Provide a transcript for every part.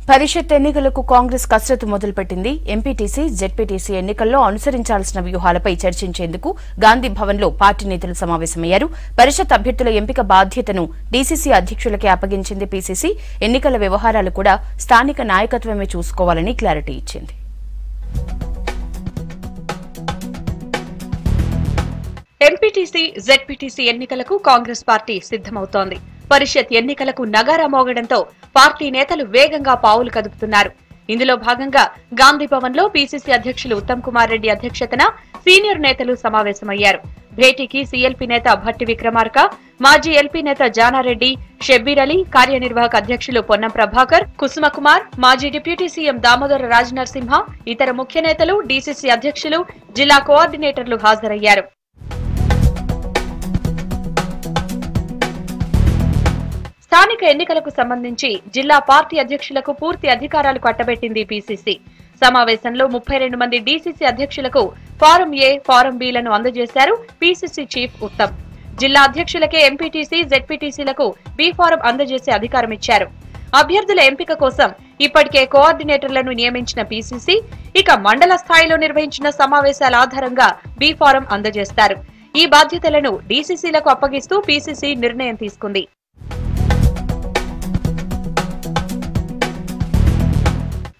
పరిషత్ ఎన్నికలకు కాంగ్రెస్ కసరత్తు మొదలుపెట్టింది. ఎంపీటీసీ, జెడ్పీటీసీ ఎన్నికల్లో అనుసరించాల్సిన వ్యూహాలపై చర్చించేందుకు గాంధీ భవన్లో పార్టీ నేతలు సమావేశమయ్యారు. పరిషత్ అభ్యర్థుల ఎంపిక బాధ్యతను డీసీసీ అధ్యక్షులకే అప్పగించింది పీసీసీ. ఎన్నికల వ్యవహారాలు కూడా స్థానిక నాయకత్వమే చూసుకోవాలని క్లారిటీ ఇచ్చింది. ఎంపీటీసీ, జెడ్పీటీసీ ఎన్నికలకు కాంగ్రెస్ పార్టీ సిద్దమవుతోంది. పరిషత్ ఎన్నికలకు నగారా మోగడంతో పార్టీ నేతలు వేగంగా పావులు కదుపుతున్నారు. ఇందులో భాగంగా గాంధీ భవన్ లో పీసీసీ అధ్యక్షులు ఉత్తమ్ కుమార్ రెడ్డి అధ్యక్షతన సీనియర్ నేతలు సమావేశమయ్యారు. భేటీకి సీఎల్పీ నేత భట్టి విక్రమార్క, మాజీ ఎల్పీ నేత జానారెడ్డి, షబ్బీర్ అలీ, కార్యనిర్వాహక అధ్యక్షులు పొన్నం ప్రభాకర్, కుసుమకుమార్, మాజీ డిప్యూటీ సీఎం దామోదర రాజనరసింహ, ఇతర ముఖ్య నేతలు, డీసీసీ అధ్యక్షులు, జిల్లా కోఆర్డినేటర్లు హాజరయ్యారు. స్థానిక ఎన్నికలకు సంబంధించి జిల్లా పార్టీ అధ్యక్షులకు పూర్తి అధికారాలు కట్టబెట్టింది పీసీసీ. సమావేశంలో 32 మంది డీసీసీ అధ్యక్షులకు ఫారం ఏ, ఫారం బిలను అందజేశారు పీసీసీ చీఫ్ ఉత్తమ్. జిల్లా అధ్యక్షులకే ఎంపీటీసీ, జెడ్పీటీసీలకు బి ఫారం అందజేసే అధికారం ఇచ్చారు. అభ్యర్థుల ఎంపిక కోసం ఇప్పటికే కోఆర్డినేటర్లను నియమించిన పీసీసీ ఇక మండల స్థాయిలో నిర్వహించిన సమావేశాల ఆధారంగా బి ఫారం అందజేస్తారు. ఈ బాధ్యతలను డీసీసీలకు అప్పగిస్తూ పీసీసీ నిర్ణయం తీసుకుంది.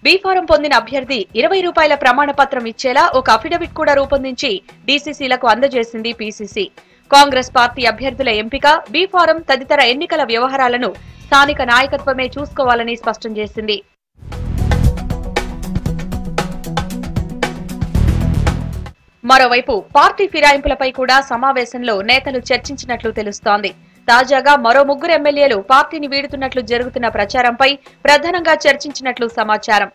బి ఫారం పొందిన అభ్యర్థి 20 రూపాయల ప్రమాణ పత్రం ఇచ్చేలా ఒక అఫిడవిట్ కూడా రూపొందించి డీసీసీలకు అందజేసింది పీసీసీ. కాంగ్రెస్ పార్టీ అభ్యర్థుల ఎంపిక, బి ఫారం తదితర ఎన్నికల వ్యవహారాలను స్థానిక నాయకత్వమే చూసుకోవాలని స్పష్టం చేసింది. మరోవైపు పార్టీ ఫిరాయింపులపై కూడా సమావేశంలో నేతలు చర్చించినట్లు తెలుస్తోంది. తాజాగా మరో 3 ఎమ్మెల్యేలు పార్టీని వీడుతున్నట్లు జరుగుతున్న ప్రచారంపై ప్రధానంగా చర్చించినట్లు సమాచారం.